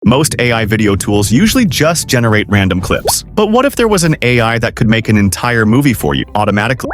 Most AI video tools usually just generate random clips. But what if there was an AI that could make an entire movie for you automatically?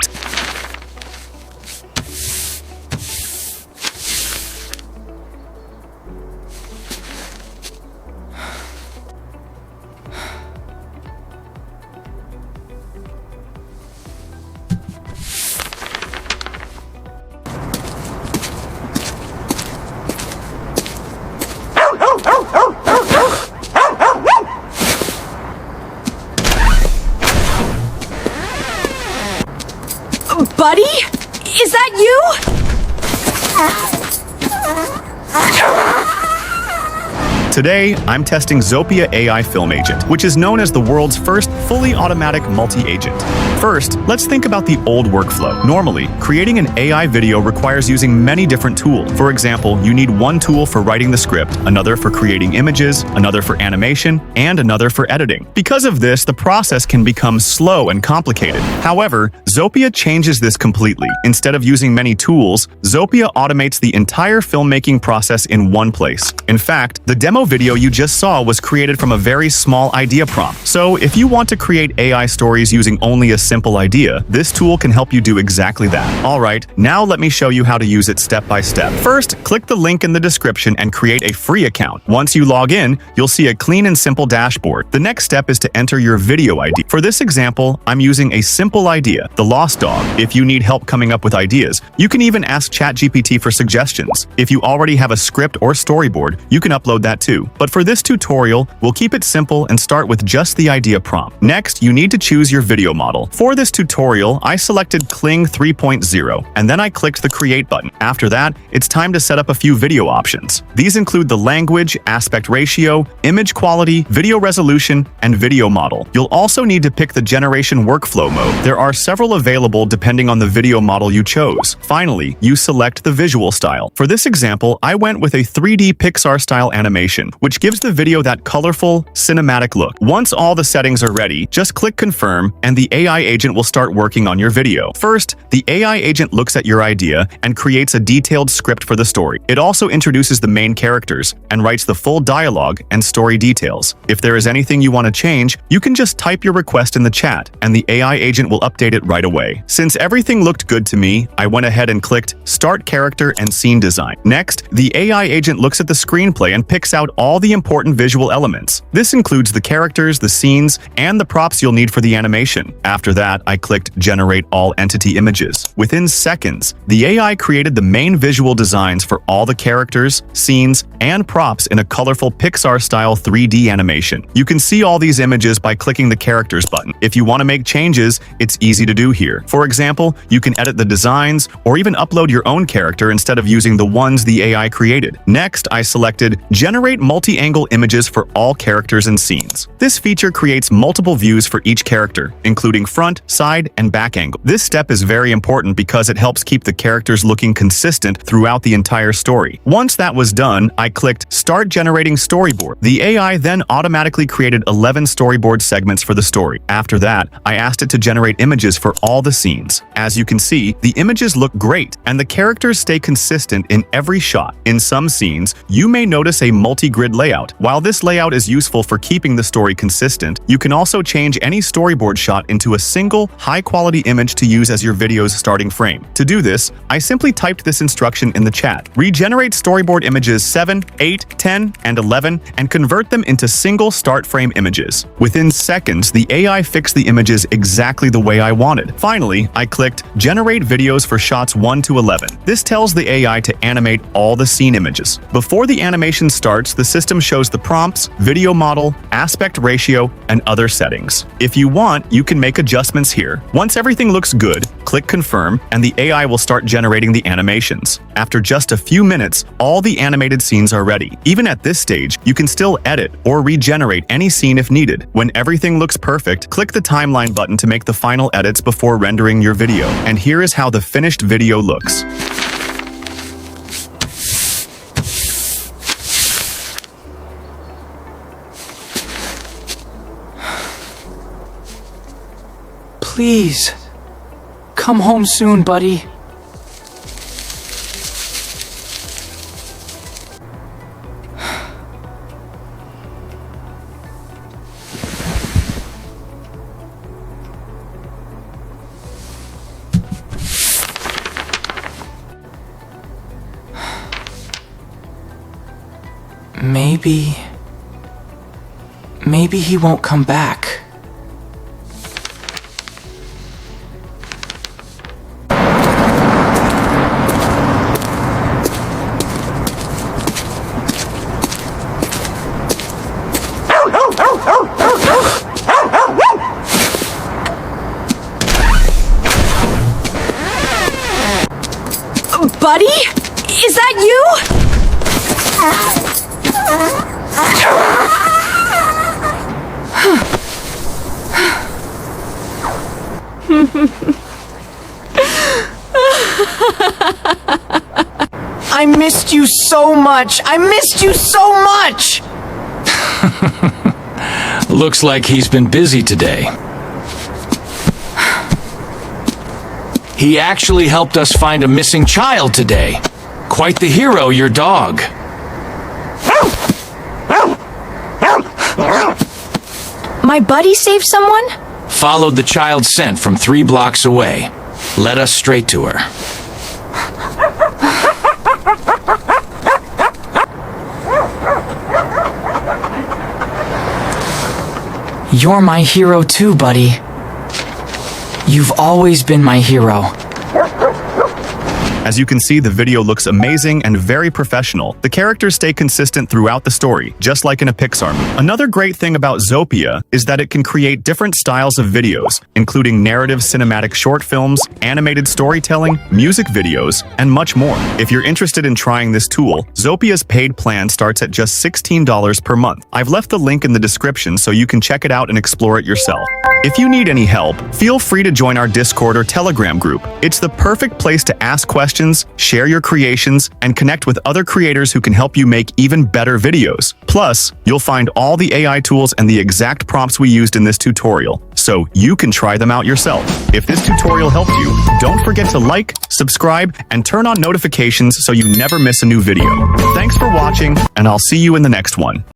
Buddy? Is that you? Today, I'm testing Zopia AI Film Agent, which is known as the world's first fully automatic multi-agent. First, let's think about the old workflow. Normally, creating an AI video requires using many different tools. For example, you need one tool for writing the script, another for creating images, another for animation, and another for editing. Because of this, the process can become slow and complicated. However, Zopia changes this completely. Instead of using many tools, Zopia automates the entire filmmaking process in one place. In fact, the demo video you just saw was created from a very small idea prompt. So if you want to create AI stories using only a simple idea, this tool can help you do exactly that. Alright, now let me show you how to use it step by step. First, click the link in the description and create a free account. Once you log in, you'll see a clean and simple dashboard. The next step is to enter your video ID. For this example, I'm using a simple idea, the lost dog. If you need help coming up with ideas, you can even ask ChatGPT for suggestions. If you already have a script or storyboard, you can upload that too. But for this tutorial, we'll keep it simple and start with just the idea prompt. Next, you need to choose your video model. For this tutorial, I selected Kling 3.0, and then I clicked the Create button. After that, it's time to set up a few video options. These include the language, aspect ratio, image quality, video resolution, and video model. You'll also need to pick the generation workflow mode. There are several available depending on the video model you chose. Finally, you select the visual style. For this example, I went with a 3D Pixar-style animation, which gives the video that colorful, cinematic look. Once all the settings are ready, just click Confirm, and the AI agent will start working on your video. First, the AI agent looks at your idea and creates a detailed script for the story. It also introduces the main characters and writes the full dialogue and story details. If there is anything you want to change, you can just type your request in the chat, and the AI agent will update it right away. Since everything looked good to me, I went ahead and clicked Start Character and Scene Design. Next, the AI agent looks at the screenplay and picks out all the important visual elements. This includes the characters, the scenes, and the props you'll need for the animation. After that, I clicked Generate All Entity Images. Within seconds, the AI created the main visual designs for all the characters, scenes, and props in a colorful Pixar-style 3D animation. You can see all these images by clicking the Characters button. If you want to make changes, it's easy to do here. For example, you can edit the designs or even upload your own character instead of using the ones the AI created. Next, I selected Generate Multi-Angle Images for all characters and scenes. This feature creates multiple views for each character, including front, side, and back angle. This step is very important because it helps keep the characters looking consistent throughout the entire story. Once that was done, I clicked Start Generating Storyboard. The AI then automatically created 11 storyboard segments for the story. After that, I asked it to generate images for all the scenes. As you can see, the images look great, and the characters stay consistent in every shot. In some scenes, you may notice a multi-grid layout. While this layout is useful for keeping the story consistent, you can also change any storyboard shot into a single, high-quality image to use as your video's starting frame. To do this, I simply typed this instruction in the chat. Regenerate storyboard images 7, 8, 10, and 11, and convert them into single start frame images. Within seconds, the AI fixed the images exactly the way I wanted. Finally, I clicked Generate Videos for shots 1 to 11. This tells the AI to animate all the scene images. Before the animation starts, the system shows the prompts, video model, aspect ratio, and other settings. If you want, you can make adjustments here. Once everything looks good, click Confirm, and the AI will start generating the animations. After just a few minutes, all the animated scenes are ready. Even at this stage, you can still edit or regenerate any scene if needed. When everything looks perfect, click the timeline button to make the final edits before rendering your video. And here is how the finished video looks. Please, come home soon, buddy. Maybe he won't come back. Buddy? Is that you? I missed you so much! I missed you so much! Looks like he's been busy today. He actually helped us find a missing child today. Quite the hero, your dog. My buddy saved someone? Followed the child's scent from 3 blocks away. Led us straight to her. You're my hero too, buddy. You've always been my hero. As you can see, the video looks amazing and very professional. The characters stay consistent throughout the story, just like in a Pixar movie. Another great thing about Zopia is that it can create different styles of videos, including narrative cinematic short films, animated storytelling, music videos, and much more. If you're interested in trying this tool, Zopia's paid plan starts at just $16 per month. I've left the link in the description so you can check it out and explore it yourself. If you need any help, feel free to join our Discord or Telegram group. It's the perfect place to ask questions, share your creations, and connect with other creators who can help you make even better videos. Plus, you'll find all the AI tools and the exact prompts we used in this tutorial, so you can try them out yourself. If this tutorial helped you, don't forget to like, subscribe, and turn on notifications so you never miss a new video. Thanks for watching, and I'll see you in the next one.